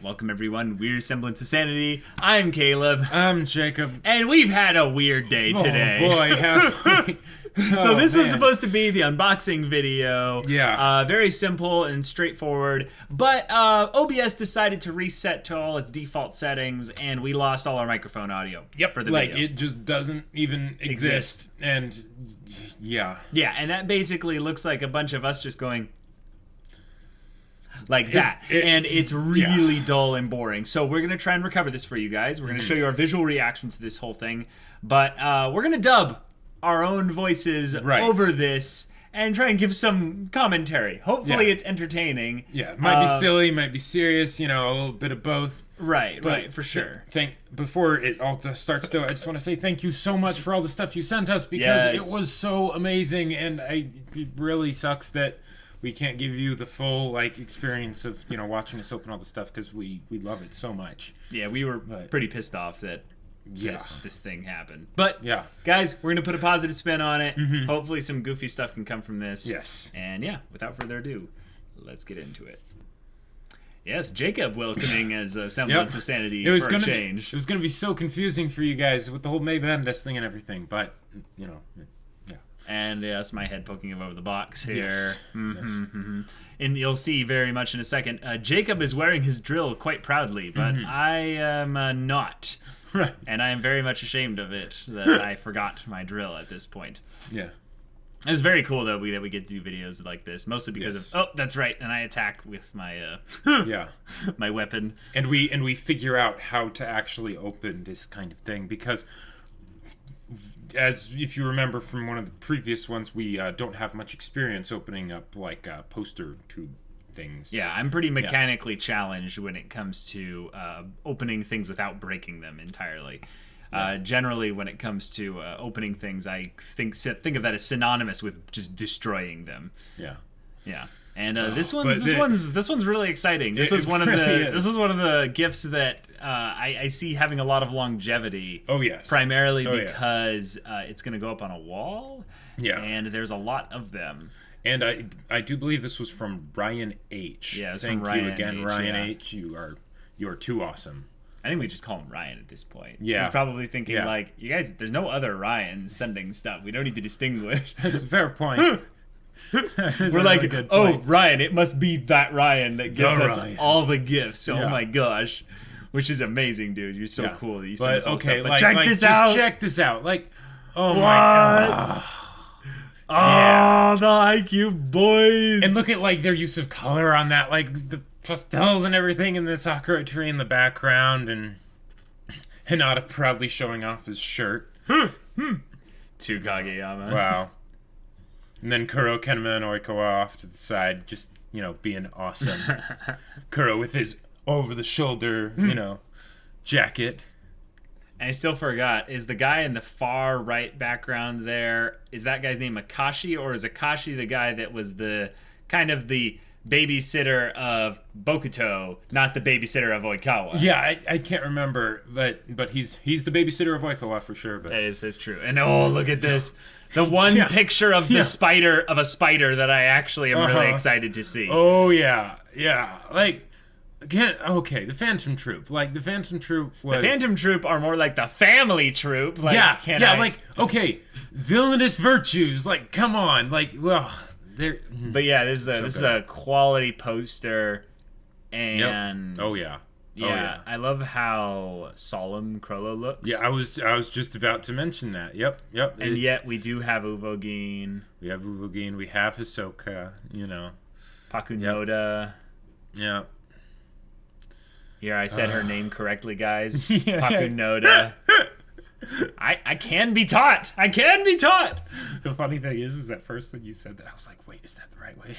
Welcome everyone, we're Semblance of Sanity. I'm Caleb. I'm Jacob. And we've had a weird day today. Oh boy, have we. So this was supposed to be the unboxing video. Yeah. Very simple and straightforward. But OBS decided to reset to all its default settings, and we lost all our microphone audio. Yep. For the like video. it just doesn't even exist. And yeah. Yeah, and that basically looks like a bunch of us just going like that. And it's really dull and boring. So we're going to try and recover this for you guys. We're going to show you our visual reaction to this whole thing. But we're going to dub our own voices over this and try and give some commentary. Hopefully it's entertaining. Yeah, it might be silly, might be serious, you know, a little bit of both. Right, for sure. Before it all starts, though, I just want to say thank you so much for all the stuff you sent us, because it was so amazing, and it really sucks that we can't give you the full, like, experience of, you know, watching us open all the stuff, because we love it so much. Yeah, we were pretty pissed off that this thing happened. But, guys, we're going to put a positive spin on it. Hopefully some goofy stuff can come from this. Yes. And, without further ado, let's get into it. Yes, Jacob welcoming as a Semblance of Sanity for a change. It was going to be so confusing for you guys with the whole May Madness thing and everything, but, you know... And yes, my head poking above the box here. Yes. And you'll see very much in a second. Jacob is wearing his drill quite proudly, but I am not. Right. And I am very much ashamed of it that I forgot my drill at this point. Yeah. It's very cool that we get to do videos like this, mostly because of that's right, and I attack with my my weapon. And we figure out how to actually open this kind of thing, because as if you remember from one of the previous ones, we don't have much experience opening up like poster tube things. Yeah, I'm pretty mechanically challenged when it comes to opening things without breaking them entirely. Generally, when it comes to opening things, I think of that as synonymous with just destroying them. Yeah. And this one's really exciting. This was one of the gifts that I see having a lot of longevity. Oh yes. Primarily because it's going to go up on a wall. Yeah. And there's a lot of them. And I do believe this was from Ryan H. Yeah, it's Thank from Ryan you again, H, Ryan H. You are too awesome. I think we just call him Ryan at this point. Yeah. He's probably thinking like, you guys, there's no other Ryans sending stuff. We don't need to distinguish. That's a fair point. We're like, Ryan, it must be that Ryan that gives us all the gifts. Oh my gosh. Which is amazing, dude. You're so cool that you send us all stuff. But check this out. Check this out. Like, oh my god. Oh, the IQ boys. And look at like their use of color on that, like the pastels and everything, and the sakura tree in the background, and Hinata proudly showing off his shirt. To Kageyama. Wow. And then Kuro, Kenmore, and Oikawa off to the side, just, you know, being awesome. Kuro with his over-the-shoulder, you know, jacket. And I still forgot, is the guy in the far right background there, is that guy's name Akashi, or is Akashi the guy that was the kind of the babysitter of Bokuto, not the babysitter of Oikawa? Yeah, I can't remember, but he's the babysitter of Oikawa for sure. But that's true. And look at this. The one picture of the spider, of a spider, that I actually am really excited to see. Oh yeah. Like, again, okay, the Phantom Troop. Like, the Phantom Troop was... The Phantom Troop are more like the family troop. Like, like, okay, villainous virtues. Like, come on. Like, well, they're... But yeah, this is a quality poster, and... Oh yeah. Yeah, I love how solemn Krollo looks. Yeah, I was just about to mention that. Yep. And yet we do have Uvogin. We have Uvogin. We have Hisoka. You know, Pakunoda. Yeah. Here, I said her name correctly, guys. Pakunoda. I can be taught. I can be taught. The funny thing is that first when you said that, I was like, wait, is that the right way?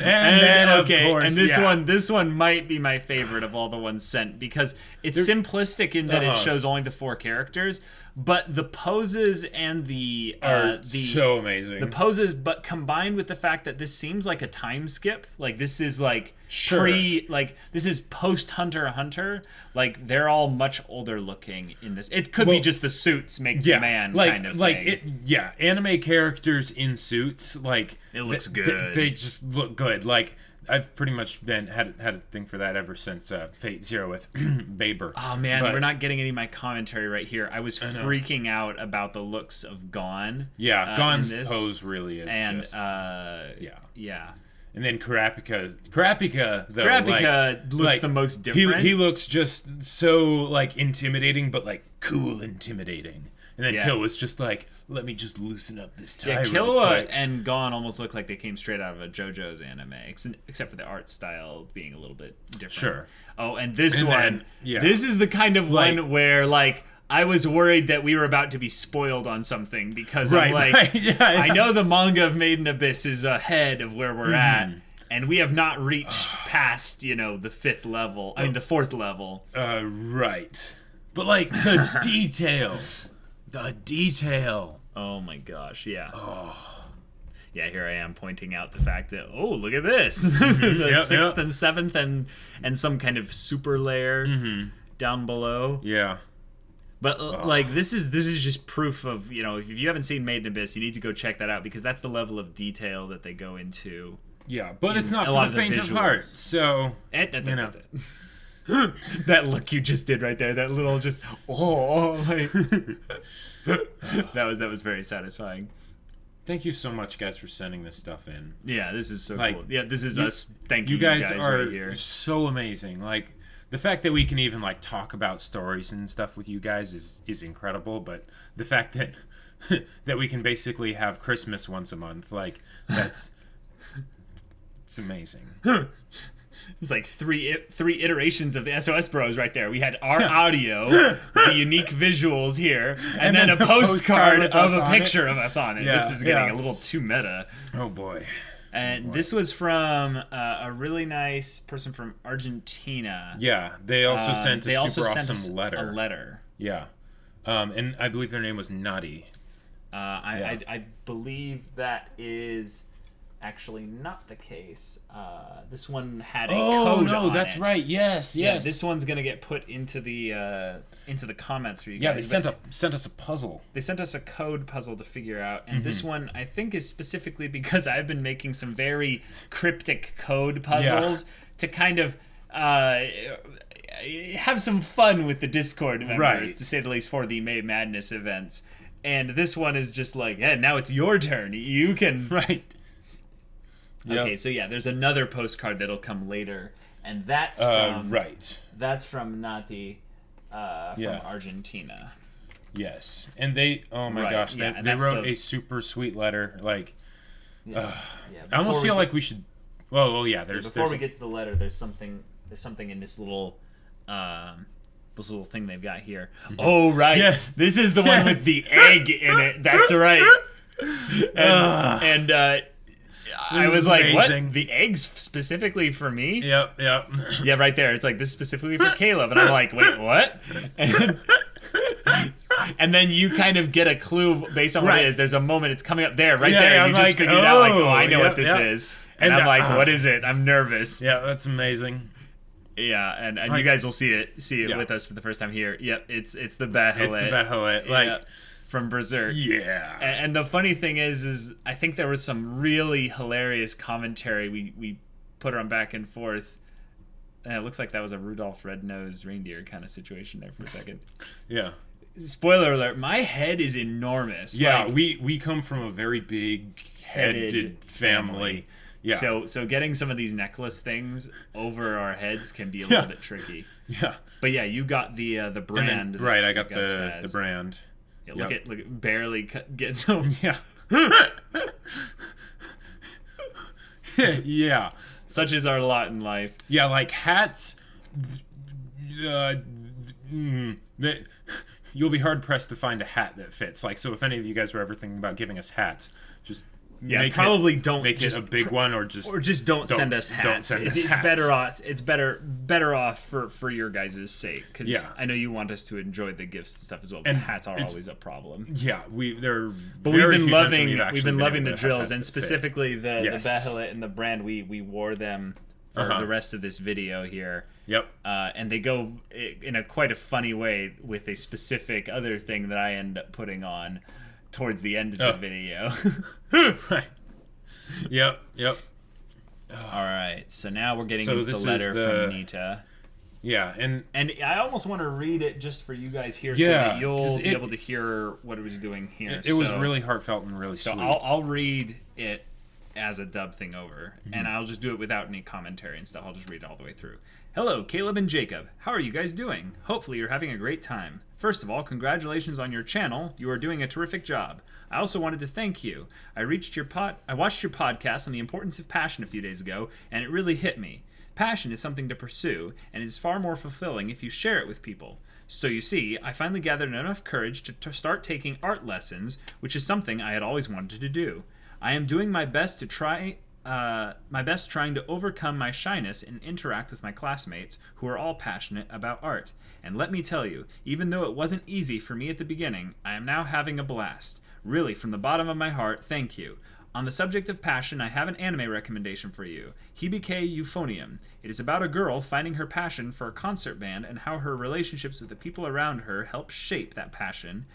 and then, of course, and this one might be my favorite of all the ones sent, because it's simplistic in that it shows only the 4 characters, but the poses and the so amazing. The poses, but combined with the fact that this seems like a time skip, like this is like this is post Hunter x Hunter. Like, they're all much older looking in this. It could be just the suits make the man kind of thing. Anime characters in suits, like, it looks good. They just look good. Like, I've pretty much had a thing for that ever since Fate Zero with Baber. Oh man, we're not getting any of my commentary right here. I was freaking out about the looks of Gon. Yeah, Gon's pose really is yeah. And then Kurapika though, looks the most different. He looks just so like intimidating, but like cool intimidating. And then Killua just like, let me just loosen up this tie. Yeah, Killua and Gon almost look like they came straight out of a JoJo's anime, except for the art style being a little bit different. Sure. Oh, and this one, this is the kind of one where like I was worried that we were about to be spoiled on something because I'm like, I know the manga of Made in Abyss is ahead of where we're at, and we have not reached past, the 5th level. I mean, the 4th level. Right. But like the detail. The detail. Oh my gosh, yeah. Oh. Yeah, here I am pointing out the fact that, look at this. The 6th and 7th and some kind of super layer down below. Yeah. But like this is just proof of, if you haven't seen Made in Abyss, you need to go check that out because that's the level of detail that they go into. Yeah, but it's not for the faint of heart. So, that look you just did right there, that little just like that was very satisfying. Thank you so much, guys, for sending this stuff in. Yeah, this is so cool. Yeah, this is us. Thank you guys are right here. So amazing. Like the fact that we can even like talk about stories and stuff with you guys is incredible. But the fact that that we can basically have Christmas once a month, like it's amazing. It's like three iterations of the SOS Bros right there. We had our audio, the unique visuals here, and then a postcard of a picture of us on it. Yeah, this is getting a little too meta. Oh boy. And this was from a really nice person from Argentina. Yeah, they also sent a super awesome letter. A letter. Yeah. And I believe their name was Nadi. I believe that is actually not the case. This one had a code on it. That's right. Yes. Yeah, this one's gonna get put into the comments for you guys. Yeah, they sent us a puzzle. They sent us a code puzzle to figure out, and this one I think is specifically because I've been making some very cryptic code puzzles to kind of have some fun with the Discord members, to say the least, for the May Madness events. And this one is just like, now it's your turn. You can Okay, so there's another postcard that'll come later, and that's from That's from Nati from Argentina. Yes, and they gosh, they wrote a super sweet letter. Like, I almost feel like we should. Well, yeah. Before we get to the letter, there's something in this little thing they've got here. Oh right, this is the one with the egg in it. That's right. And I was like, amazing. What? The eggs specifically for me? Yep. Yeah, right there. It's like, this is specifically for Caleb. And I'm like, wait, what? And then you kind of get a clue based on what it is. There's a moment, it's coming up there, right there. And you just figured out, like, I know what this is. And I'm like, what is it? I'm nervous. Yeah, that's amazing. Yeah, and you guys will see it with us for the first time here. Yep, it's the Bathlet. It's the Bathlet. Like, from Berserk. Yeah. And the funny thing is I think there was some really hilarious commentary we put on back and forth. And it looks like that was a Rudolph Red-Nosed Reindeer kind of situation there for a second. Yeah. Spoiler alert, my head is enormous. Yeah, like, we come from a very big headed family. Yeah. So getting some of these necklace things over our heads can be a little bit tricky. Yeah. But yeah, you got the brand. Then, I got the brand. Yeah, look at barely get some. Yeah. Yeah. Such is our lot in life. Yeah, like hats. You'll be hard pressed to find a hat that fits. Like, so if any of you guys were ever thinking about giving us hats, just don't make it a big one, or just don't send us hats. Don't send us it's hats. Better off. It's better off for your guys' sake, because I know you want us to enjoy the gifts and stuff as well. But hats are always a problem. Yeah, we've been loving the drills, and specifically the Bathlet and the brand. We wore them for the rest of this video here. Yep. And they go in quite a funny way with a specific other thing that I end up putting on towards the end of the video. Right. Yep. All right, so now we're getting into the letter from Hinata. Yeah, and I almost want to read it just for you guys here, so that you'll be able to hear what it was doing here. It was really heartfelt and really sweet. So I'll read it as a dub thing over, and I'll just do it without any commentary and stuff. I'll just read it all the way through. Hello, Caleb and Jacob. How are you guys doing? Hopefully you're having a great time. First of all, congratulations on your channel. You are doing a terrific job. I also wanted to thank you. I watched your podcast on the importance of passion a few days ago, and it really hit me. Passion is something to pursue, and it is far more fulfilling if you share it with people. So you see, I finally gathered enough courage to start taking art lessons, which is something I had always wanted to do. I am doing my best trying to overcome my shyness and interact with my classmates who are all passionate about art. And let me tell you, even though it wasn't easy for me at the beginning, I am now having a blast. Really, from the bottom of my heart, thank you. On the subject of passion, I have an anime recommendation for you. Hibike Euphonium. It is about a girl finding her passion for a concert band and how her relationships with the people around her help shape that passion.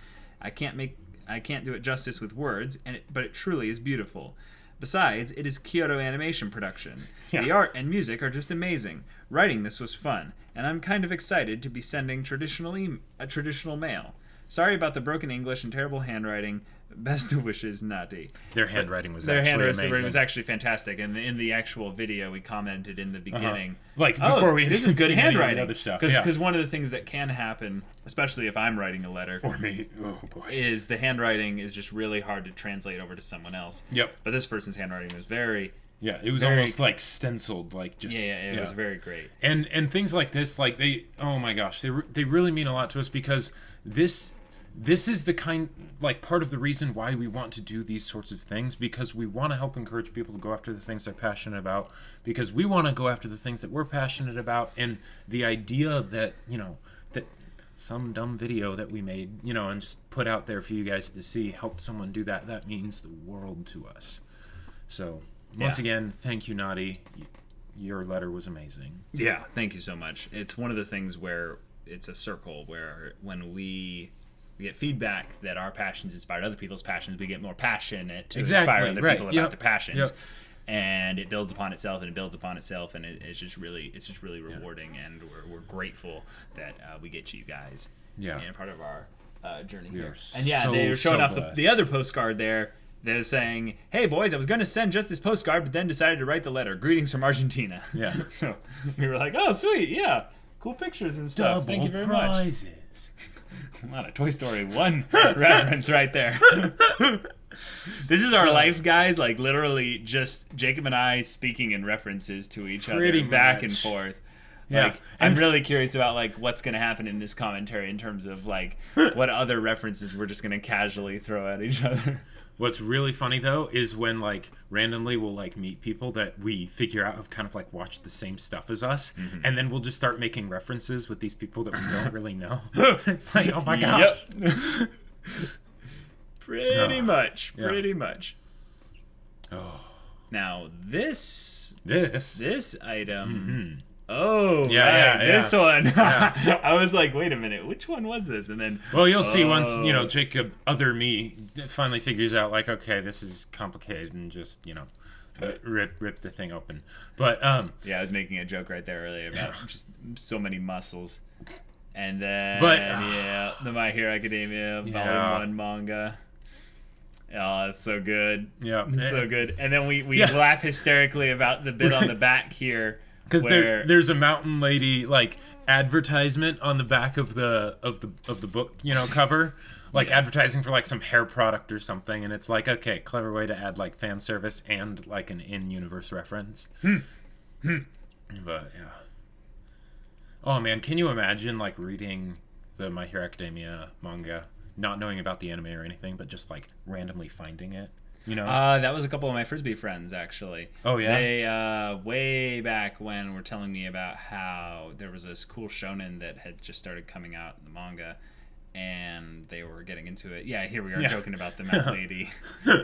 I can't do it justice with words, but it truly is beautiful. Besides, it is Kyoto Animation production. Yeah. The art and music are just amazing. Writing this was fun, and I'm kind of excited to be sending a traditional mail. Sorry about the broken English and terrible handwriting. Best of wishes, Nati. Their handwriting was amazing. It was actually fantastic, and in the actual video, we commented in the beginning, before we this is good handwriting. Other stuff, because one of the things that can happen, especially if I'm writing a letter, or me, oh boy, is the handwriting is just really hard to translate over to someone else. Yep. But this person's handwriting was very. Yeah, it was almost like stenciled, like just. It was very great. And things like this, like oh my gosh, they really mean a lot to us, because this is the part of the reason why we want to do these sorts of things, because we want to help encourage people to go after the things they're passionate about, because we want to go after the things that we're passionate about. And the idea that, that some dumb video that we made, and just put out there for you guys to see, help someone do that means the world to us. So once again, thank you, Nati. Your letter was amazing. Yeah, thank you so much. It's one of the things where it's a circle where when we get feedback that our passions inspire other people's passions, we get more passionate to inspire other people about their passions. And it builds upon itself, and it builds upon itself, and it's just really rewarding, and we're grateful that we get you guys and part of our journey here. And they were showing off the other postcard there. They're saying, "Hey boys, I was going to send just this postcard, but then decided to write the letter. Greetings from Argentina." Yeah. So we were like, "Oh, sweet, yeah, cool pictures and stuff. Thank you very much." A lot of Toy Story 1 reference right there. This is our life, guys. Like, literally just Jacob and I speaking in references to each other back and forth. Yeah. Like, I'm really curious about, like, what's going to happen in this commentary in terms of, like, what other references we're just going to casually throw at each other. What's really funny, though, is when, like, randomly we'll, like, meet people that we figure out have kind of, like, watched the same stuff as us, and then we'll just start making references with these people that we don't really know. It's like, oh my gosh. Yep. Pretty much. Oh. Now, this item... Oh, this one. Yeah. I was like, wait a minute, which one was this? And then, well, you'll see once Jacob, me, finally figures out, like, okay, this is complicated, and just rip the thing open. But I was making a joke right there earlier about just so many muscles, and then the My Hero Academia Volume 1 manga. Oh, that's so good. Yeah, it's so good. And then we laugh hysterically about the bit on the back here. Because there's a mountain lady like advertisement on the back of the book, cover, like advertising for like some hair product or something, and it's like, okay, clever way to add like fan service and like an in-universe reference. But yeah. Oh man, can you imagine like reading the My Hero Academia manga, not knowing about the anime or anything, but just like randomly finding it? That was a couple of my Frisbee friends, actually. Oh, yeah? They, way back when, were telling me about how there was this cool shonen that had just started coming out in the manga, and they were getting into it. Yeah, here we are joking about the Mount Lady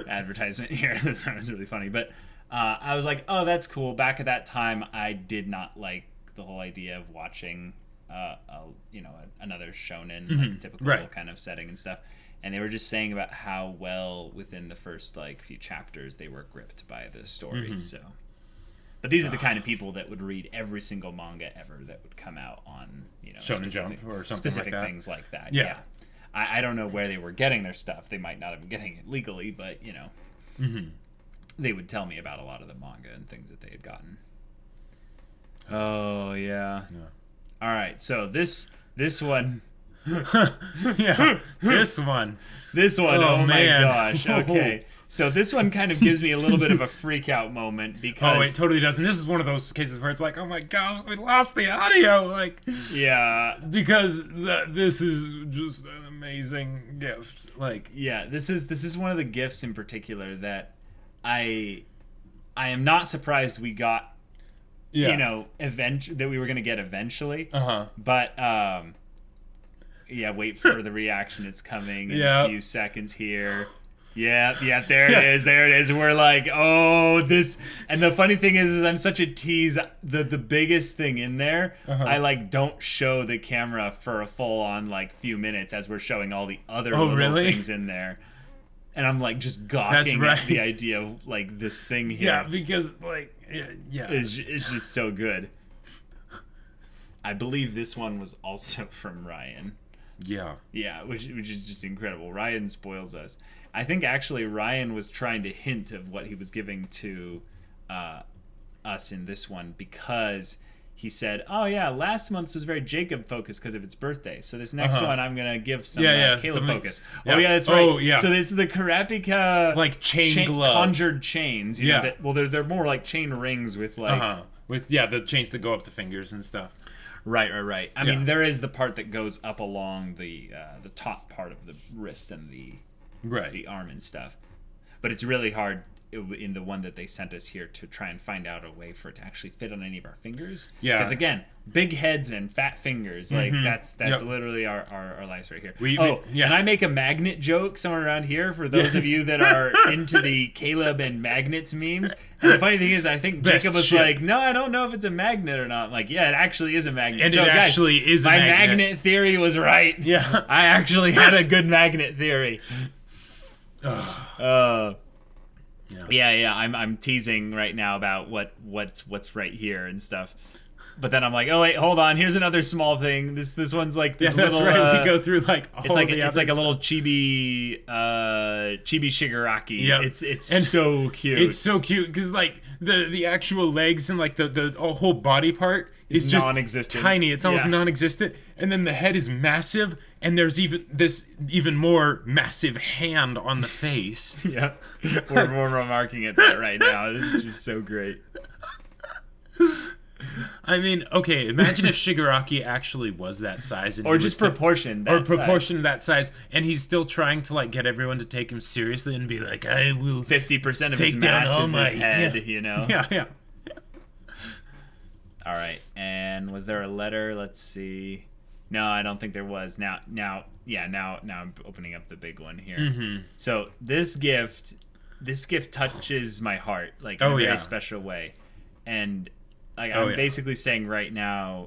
advertisement here. That was really funny. But I was like, oh, that's cool. Back at that time, I did not like the whole idea of watching, another shonen, like typical kind of setting and stuff. And they were just saying about how well within the first like few chapters they were gripped by the story. So, But these are the kind of people that would read every single manga ever that would come out on, Shonen Jump or something specific like that. things like that. Yeah. I don't know where they were getting their stuff. They might not have been getting it legally, but they would tell me about a lot of the manga and things that they had gotten. Oh yeah. All right, so this one. Yeah, this one. Oh man. My gosh. Okay. So this one kind of gives me a little bit of a freak out moment because... Oh, it totally does. And this is one of those cases where it's like, oh my gosh, we lost the audio. Like, yeah. Because this is just an amazing gift. Like, yeah, this is one of the gifts in particular that I am not surprised we got, that we were going to get eventually. Uh-huh. But, yeah, wait for the reaction. It's coming in a few seconds here. Yeah, there it is. We're like, oh, this. And the funny thing is I'm such a tease. The biggest thing in there, I don't show the camera for a full on few minutes as we're showing all the other little things in there. And I'm just gawking at the idea of this thing here. Yeah, because it's just so good. I believe this one was also from Ryan. Yeah, which is just incredible. Ryan spoils us. I think actually Ryan was trying to hint of what he was giving to us in this one because he said, "Oh yeah, last month's was very Jacob focused because of its birthday. So this next one I'm gonna give some Caleb focus." Yeah. Oh yeah, that's right. Oh yeah. So this is the Karapika chain glove conjured chains. You know, they're more like chain rings with with the chains that go up the fingers and stuff. Right. I mean, there is the part that goes up along the top part of the wrist and the arm and stuff, but it's really hard in the one that they sent us here to try and find out a way for it to actually fit on any of our fingers. Yeah, because again, big heads and fat fingers, that's literally our lives right here. And I make a magnet joke somewhere around here for those of you that are into the Caleb and magnets memes. And the funny thing is, I think Jacob was like, "No, I don't know if it's a magnet or not." I'm like, yeah, it actually is a magnet. And it actually is a magnet. My magnet theory was right. Yeah, I actually had a good magnet theory. Yeah. I'm teasing right now about what's right here and stuff. But then I'm like, oh wait, hold on. Here's another small thing. This one's like this little. That's right. We go through it's like a little chibi shigaraki. Yeah, it's so cute. It's so cute because the actual legs and the whole body part is just non-existent. Tiny. It's almost non-existent, and then the head is massive, and there's even more massive hand on the face. Yeah, we're remarking at that right now. This is just so great. I mean, okay, imagine if Shigaraki actually was that size. And or just proportioned that size. And he's still trying to, get everyone to take him seriously and be like, I will 50% of his mass is his head, Yeah. All right, and was there a letter? Let's see. No, I don't think there was. Now I'm opening up the big one here. Mm-hmm. So this gift touches my heart, in a very special way. And... I'm basically saying right now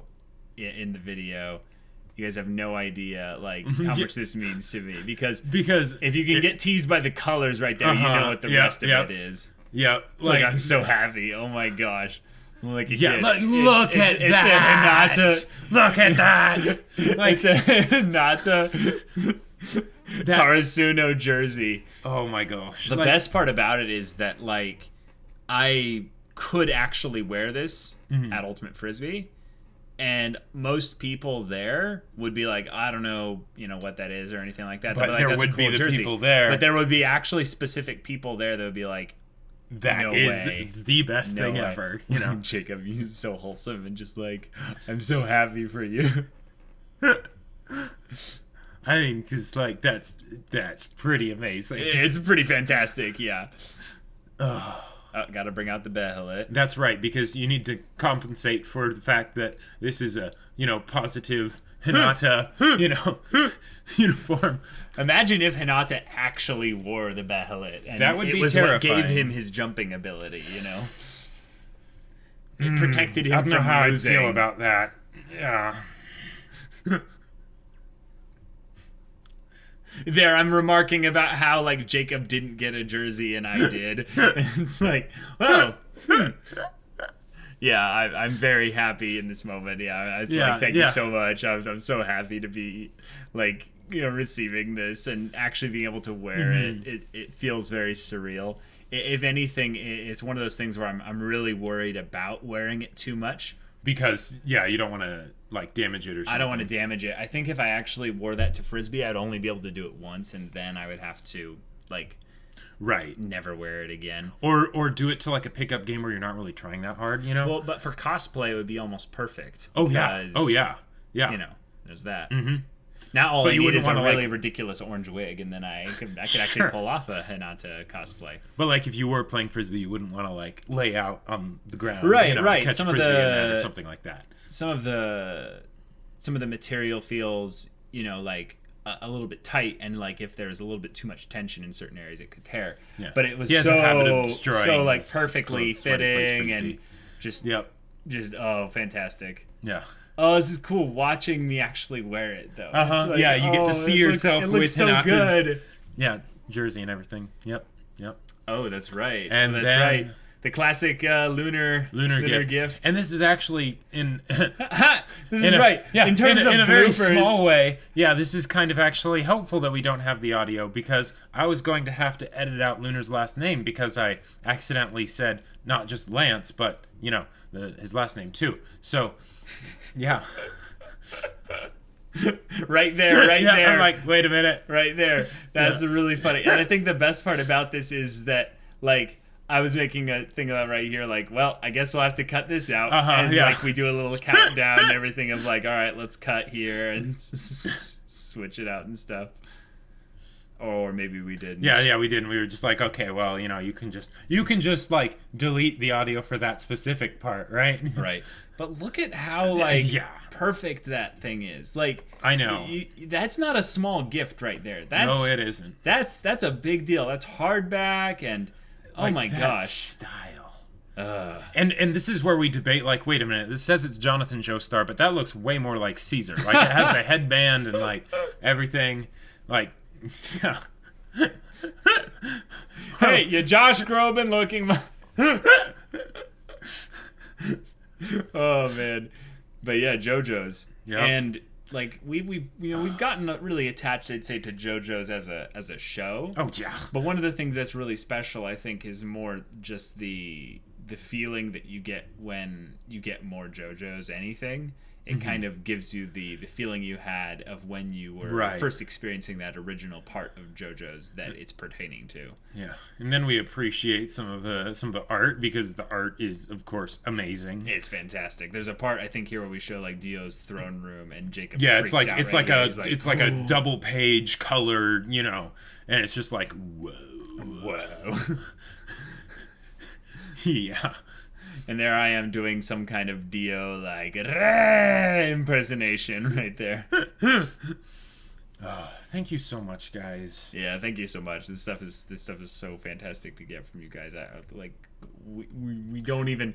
in the video, you guys have no idea how much this means to me because if you can get teased by the colors right there, you know what the rest of it is. Yeah, I'm so happy. Oh my gosh. Look at that. It's a Hinata. Look at that. It's a Hinata Karasuno jersey. Oh my gosh. The best part about it is that I could actually wear this at Ultimate Frisbee, and most people there would be like, I don't know, what that is or anything like that. But there would be the people there. But there would be actually specific people there that would be like, that is the best thing ever. Jacob, you're so wholesome and just I'm so happy for you. I mean, because that's pretty amazing. It's pretty fantastic, yeah. Got to bring out the Behelit. That's right, because you need to compensate for the fact that this is a, positive Hinata, uniform. Imagine if Hinata actually wore the Behelit. And that would be terrifying. What gave him his jumping ability, It protected him from losing. I don't know how I feel about that. Yeah. There, I'm remarking about how Jacob didn't get a jersey and I did. And it's Yeah, I'm very happy in this moment. Yeah, I was like, thank you so much. I'm so happy to be like, receiving this and actually being able to wear it. It feels very surreal. If anything, it's one of those things where I'm really worried about wearing it too much. Because, you don't want to, like, damage it or something. I don't want to damage it. I think if I actually wore that to Frisbee, I'd only be able to do it once, and then I would have to, like... Right. Never wear it again. Or do it to, like, a pickup game where you're not really trying that hard, Well, but for cosplay, it would be almost perfect. Oh, yeah. Oh, yeah. Yeah. There's that. Mm-hmm. Now all I need is a really ridiculous orange wig, and then I could actually pull off a Hinata cosplay. But like if you were playing Frisbee, you wouldn't want to like lay out on the ground, right? Catch some Frisbee in that or something like that. Some of the material feels, like a little bit tight, and like if there's a little bit too much tension in certain areas, it could tear. Yeah. But it was so like perfectly fitting and just fantastic. Yeah. Oh, this is cool watching me actually wear it, though. Like, yeah, you get to see yourself with so good. Yeah, jersey and everything. Yep. Oh, that's right. And that's then, right. The classic lunar gift. And this is actually in... this is right. Yeah, in terms of in a bloopers. very small way. Yeah, this is kind of actually helpful that we don't have the audio, because I was going to have to edit out Lunar's last name because I accidentally said not just Lance, but, his last name too. So... Yeah. right there. I'm like, wait a minute. Right there. That's really funny. And I think the best part about this is that, like, I was making a thing about right here, like, well, I guess I'll have to cut this out. Like, we do a little countdown and everything of, like, all right, let's cut here and switch it out and stuff. Or maybe we didn't. Yeah, we didn't. We were just like, okay, well, you can just like delete the audio for that specific part, right? Right. But look at how perfect that thing is. Like, I know. That's not a small gift right there. No, it isn't. That's a big deal. That's hardback and oh my gosh, style. And this is where we debate, like, wait a minute, this says it's Jonathan Joestar, but that looks way more like Caesar. Like, it has the headband and like everything, like. Yeah. Hey, you Josh Groban looking. Oh man, but yeah, JoJo's. Yep. And like we've gotten really attached, I'd say, to JoJo's as a show. Oh yeah. But one of the things that's really special, I think, is more just the feeling that you get when you get more JoJo's anything. It kind of gives you the feeling you had of when you were first experiencing that original part of JoJo's that it's pertaining to. Yeah, and then we appreciate some of the art, because the art is, of course, amazing. It's fantastic. There's a part, I think, here where we show like Dio's throne room and Jacob. Yeah, freaks out it's like a double page color, and it's just like whoa. Yeah. And there I am doing some kind of Dio like impersonation right there. Thank you so much, guys. Yeah, thank you so much. This stuff is so fantastic to get from you guys. We don't even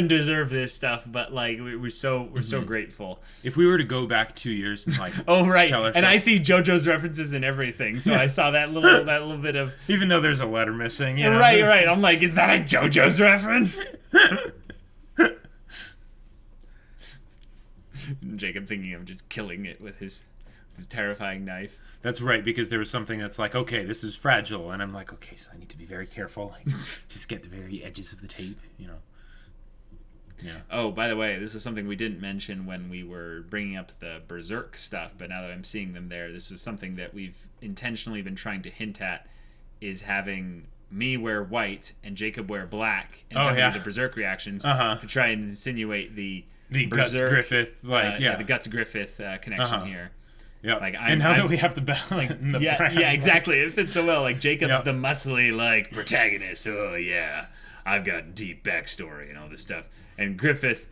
deserve this stuff, but like we're so grateful. If we were to go back 2 years and like oh right, and I see JoJo's references and everything, so I saw that little bit of, even though there's a letter missing, right. I'm like, is that a JoJo's reference? Jacob thinking of just killing it with his terrifying knife. That's right, because there was something that's like, okay, this is fragile, and I'm like, okay, so I need to be very careful. Like, just get the very edges of the tape, Yeah. Oh, by the way, this is something we didn't mention when we were bringing up the Berserk stuff, but now that I'm seeing them there, this is something that we've intentionally been trying to hint at, is having me wear white and Jacob wear black and do the Berserk reactions to try and insinuate the Berserk, Guts Griffith, the Guts Griffith connection here. Yeah, like that we have the in the brown, exactly. It fits so well. Like Jacob's the muscly like protagonist. Oh yeah, I've got deep backstory and all this stuff. And Griffith.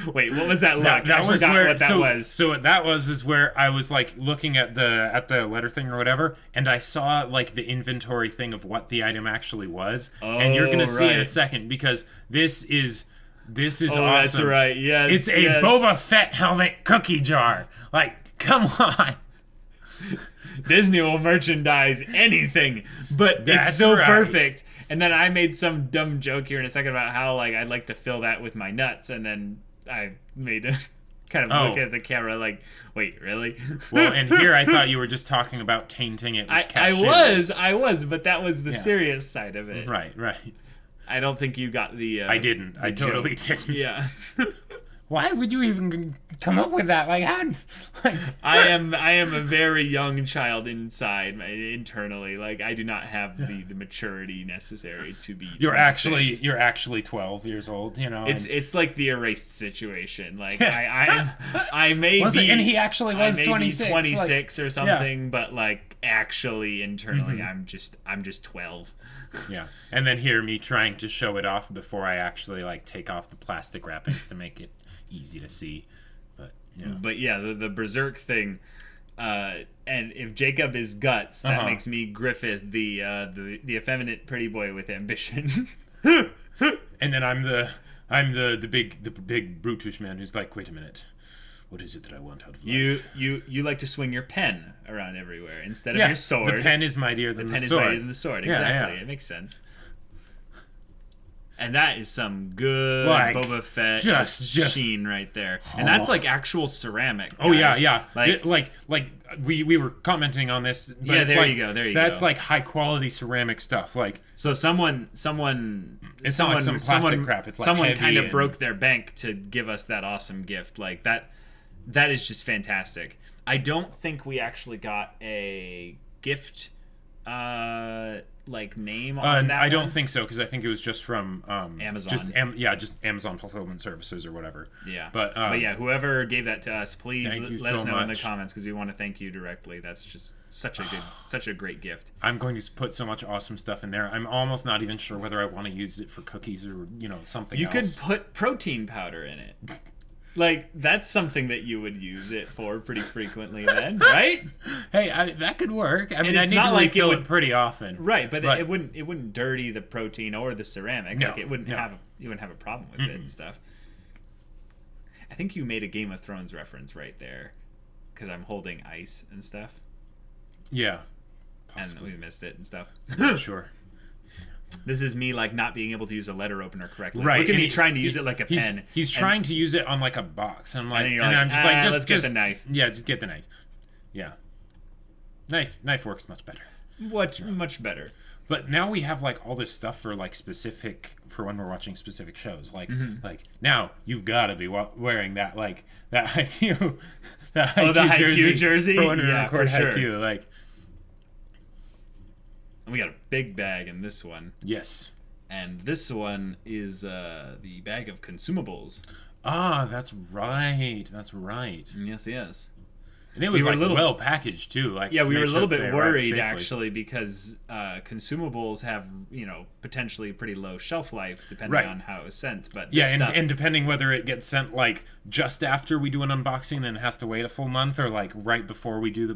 Wait, what was that look? I forgot what that was. So what that was is where I was like looking at the letter thing or whatever, and I saw like the inventory thing of what the item actually was, and you're gonna see in a second, because this is awesome. That's right. Yes, it's a Boba Fett helmet cookie jar. Like, come on. Disney will merchandise anything, but it's so perfect. And then I made some dumb joke here in a second about how like I'd like to fill that with my nuts, and then I made a kind of look at the camera like, wait, really? Well, and here I thought you were just talking about tainting it with cat I was, but that was the serious side of it. Right. I don't think you got the. I didn't. I totally didn't. Yeah. Why would you even come up with that? Like, how? Like, I am a very young child internally. Like, I do not have the maturity necessary to be. You're actually 12 years old. You know. It's like the erased situation. Like I may be, and he actually was 26. 26 or something, but like actually internally, I'm just 12. Yeah, and then hear me trying to show it off before I actually like take off the plastic wrappings to make it easy to see. But yeah, the Berserk thing, and if Jacob is Guts, that makes me Griffith, the effeminate pretty boy with ambition. And then I'm the big brutish man who's like, wait a minute, what is it that I want out of life? You like to swing your pen around everywhere instead of your sword. The pen is mightier than the sword. The pen is mightier than the sword. Exactly. Yeah. It makes sense. And that is some good Boba Fett just sheen right there. And that's like actual ceramic. Guys. Oh yeah. Like we were commenting on this. But yeah, there you go. That's like high quality ceramic stuff. Like so, it's not like some plastic crap. It's like someone kind of broke their bank to give us that awesome gift. Like that is just fantastic. I don't think we actually got a gift. Like name on that I don't think so, because I think it was just from Amazon. Just Amazon fulfillment services or whatever. Yeah, but yeah, whoever gave that to us, please let us know much in the comments, because we want to thank you directly. That's just such a great gift. I'm going to put so much awesome stuff in there. I'm almost not even sure whether I want to use it for cookies or something. You else. could put protein powder in it. Like, that's something that you would use it for pretty frequently then, right? Hey, that could work. I mean, I need to refill it pretty often. Right, but it wouldn't dirty the protein or the ceramic. No, like, you wouldn't have a problem with it and stuff. I think you made a Game of Thrones reference right there, because I'm holding ice and stuff. Yeah. Possibly. And we missed it and stuff. Sure. This is me like not being able to use a letter opener correctly. Right. Look at me trying to use it like a pen. He's trying to use it on like a box. And I'm like, I'm just like, let's get the knife. Yeah, just get the knife. Yeah. Knife works much better. Much better. But now we have like all this stuff for like for when we're watching specific shows. Like like now you've got to be wearing that Haikyuu the Haikyuu jersey for when we record Haikyuu. Like. And we got a big bag in this one. Yes. And this one is the bag of consumables. Ah, that's right. Yes. And it was well packaged too. Like we were a little bit worried actually, because consumables have potentially pretty low shelf life depending on how it was sent. But and depending whether it gets sent like just after we do an unboxing and it has to wait a full month, or like right before we do the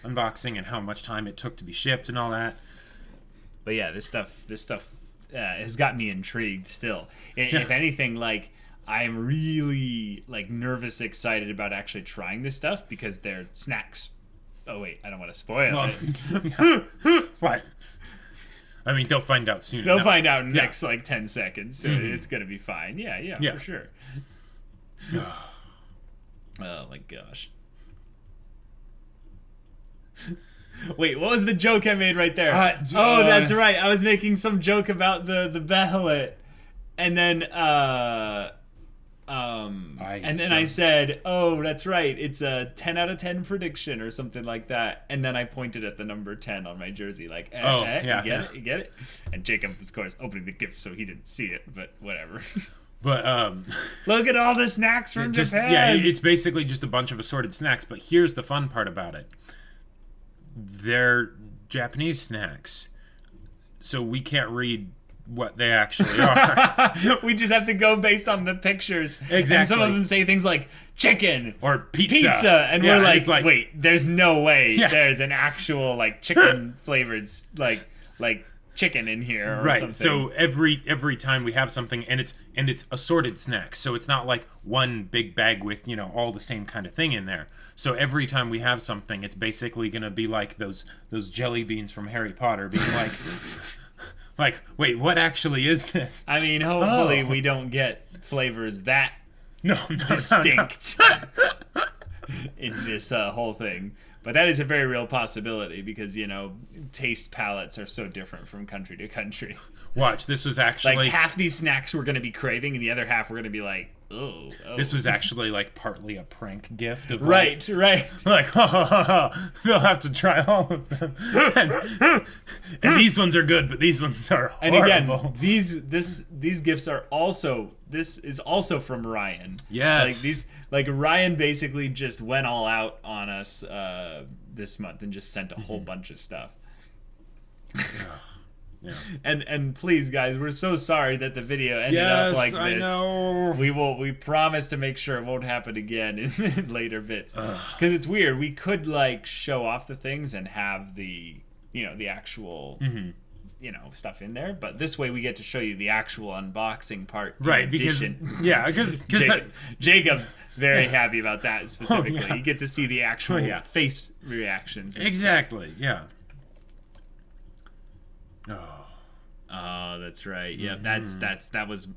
unboxing, and how much time it took to be shipped and all that. But yeah, this stuff has got me intrigued still. If anything, like, I'm really like nervous, excited about actually trying this stuff, because they're snacks. Oh wait, I don't want to spoil it. Right. I mean, they'll find out soon. They'll find out in the next like 10 seconds, so it's gonna be fine. Yeah, for sure. Oh my gosh. Wait, what was the joke I made right there? That's right. I was making some joke about the Behelit, and then I said, "Oh, that's right. It's a 10 out of 10 prediction or something like that." And then I pointed at the number 10 on my jersey, like, you get it? And Jacob, of course, opening the gift, so he didn't see it, but whatever. But look at all the snacks from Japan. Yeah, it's basically just a bunch of assorted snacks. But here's the fun part about it: they're Japanese snacks, so we can't read what they actually are. We just have to go based on the pictures. Exactly. And some of them say things like chicken or pizza, and we're like, wait, there's no way there's an actual like chicken flavored like chicken in here or something. So every time we have something, and it's assorted snacks, so it's not like one big bag with all the same kind of thing in there. So every time we have something, it's basically gonna be like those jelly beans from Harry Potter being like Like, wait, what actually is this? I mean, hopefully we don't get flavors that No, distinct in this whole thing. But that is a very real possibility because, you know, taste palettes are so different from country to country. Watch, this was actually... Like, half these snacks we're going to be craving, and the other half we're going to be like, oh. This was actually, like, partly a prank gift of, right. Like, ha, ha, ha, ha, they'll have to try all of them. And these ones are good, but these ones are horrible. And again, these gifts are also... This is also from Ryan. Yes. Like, Ryan basically just went all out on us this month and just sent a whole bunch of stuff. Yeah. And please, guys, we're so sorry that the video ended up like this. I know. We promise to make sure it won't happen again in later bits. Because it's weird. We could, like, show off the things and have the actual... you know, stuff in there, but this way we get to show you the actual unboxing part. Right, because Jacob's very happy about that specifically. You get to see the actual face reactions. Exactly. Yeah. Oh, that's right. Yeah, that was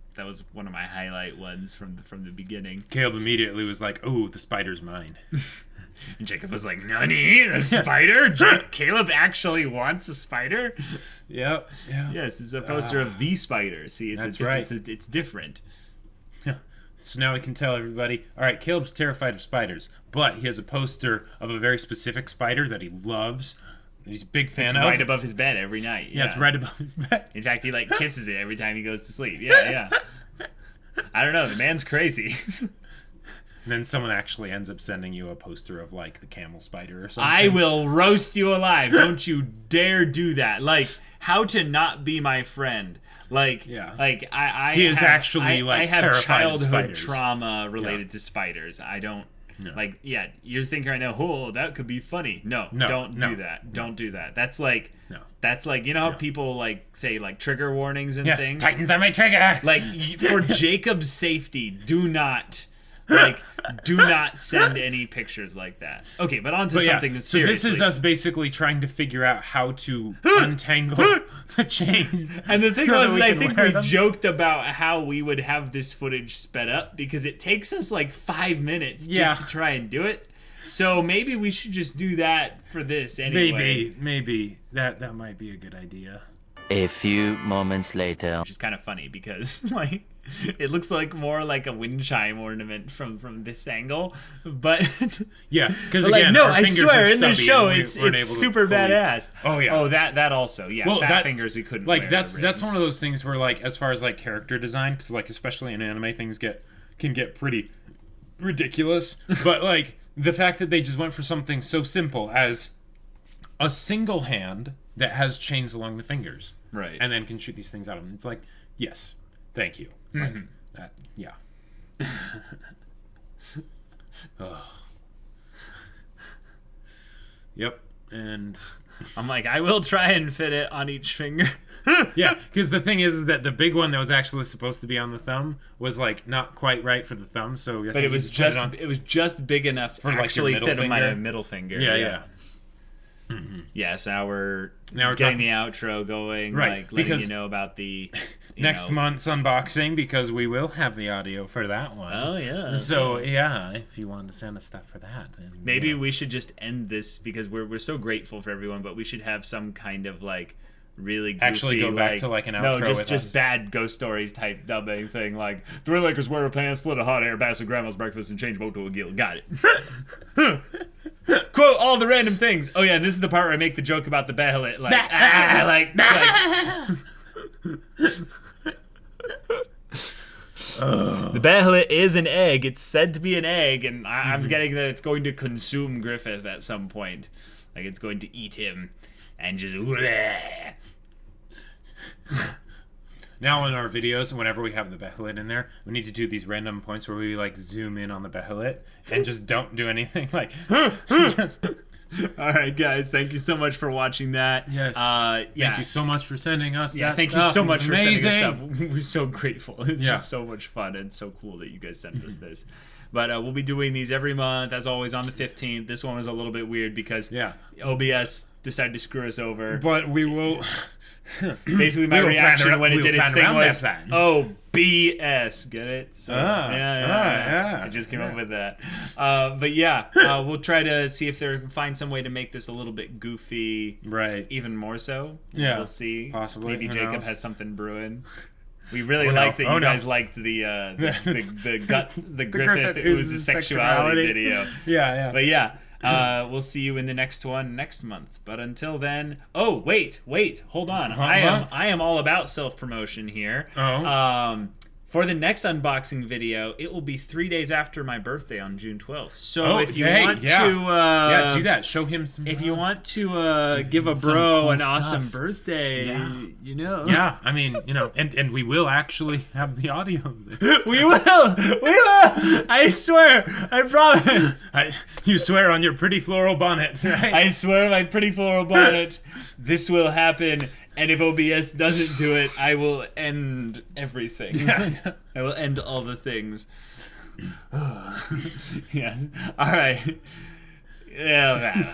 one of my highlight ones from the beginning. Caleb immediately was like, "Oh, the spider's mine." And Jacob was like, "Nani? The spider? Caleb actually wants a spider?" Yep. Yeah. Yes, it's a poster of the spider. See, right. It's different. So now we can tell everybody, all right, Caleb's terrified of spiders, but he has a poster of a very specific spider that he loves, that he's a big fan of. Right above his bed every night. Yeah, it's right above his bed. In fact, he, like, kisses it every time he goes to sleep. Yeah. I don't know. The man's crazy. And then someone actually ends up sending you a poster of, like, the camel spider or something. I will roast you alive. Don't you dare do that. Like, how to not be my friend. Like, I he is actually, like, I have terrified of childhood spiders. trauma related to spiders. I don't, like, you're thinking right now, oh, that could be funny. No, don't do that. Don't do that. That's like, you know how people, like, say, like, trigger warnings and things? Titans on my trigger! Like, for Jacob's safety, do not send any pictures like that. Okay, but on to something seriously. So this is us basically trying to figure out how to untangle the chains. And the thing was, I think we joked about how we would have this footage sped up because it takes us like 5 minutes just to try and do it. So maybe we should just do that for this anyway. Maybe. That might be a good idea. A few moments later. Which is kind of funny because, like, it looks like more like a wind chime ornament from this angle, but because again, no, our I fingers swear are in the stubby show and it's fully... super badass. Oh yeah. Oh that also fat fingers we couldn't. Like wear that's one of those things where, like, as far as, like, character design, because, like, especially in anime, things can get pretty ridiculous. But, like, the fact that they just went for something so simple as a single hand that has chains along the fingers, right, and then can shoot these things out of them. It's like, yes, thank you. Like that, yeah. Yep, and I'm like, I will try and fit it on each finger. Yeah, because the thing is that the big one that was actually supposed to be on the thumb was, like, not quite right for the thumb. So, but it was just big enough to actually fit on my middle finger. Yeah. Yeah, so now we're getting the outro going, right, like letting you know about the next month's unboxing, because we will have the audio for that one. Oh yeah. So if you want to send us stuff for that, then maybe we should just end this because we're so grateful for everyone, but we should have some kind of, like, really goofy, actually go back to, like, an outro. No, just bad ghost stories type dubbing thing, like Three Lakers wear a pants, split a hot air, pass a grandma's breakfast, and change boat to a gill. Got it. Quote all the random things. Oh yeah, this is the part where I make the joke about the behelit, like the behelit is an egg. It's said to be an egg, and I'm getting that it's going to consume Griffith at some point, like it's going to eat him, and just. Now in our videos, whenever we have the behelit in there, we need to do these random points where we, like, zoom in on the behelit and just don't do anything. Like, just... All right, guys. Thank you so much for watching that. Yes. Thank you so much for sending us. Thank you so much for sending us stuff. We're so grateful. It's just so much fun and so cool that you guys sent us this. But we'll be doing these every month, as always, on the 15th. This one was a little bit weird because OBS decided to screw us over. But we will... Basically, my reaction when it did its thing was, oh, BS. Get it? So, yeah. I just came up with that. But yeah, we'll try to see if they can find some way to make this a little bit goofy. Right. Even more so. Yeah. We'll see. Possibly. Maybe Jacob has something brewing. We really liked that you guys liked the Griffith Ooze's sexuality video. Yeah. But yeah. We'll see you in the next one next month. But until then, wait, hold on. I am all about self-promotion here. For the next unboxing video, it will be 3 days after my birthday on June 12th. So if you want to... do that. Show him some... If you want to give a bro an awesome birthday, you know... Yeah, I mean, you know, and we will actually have the audio of this. We will! I swear! I promise! You swear on your pretty floral bonnet, right? I swear on my pretty floral bonnet, this will happen. And if OBS doesn't do it, I will end everything. I will end all the things. Yes. All right. Yeah.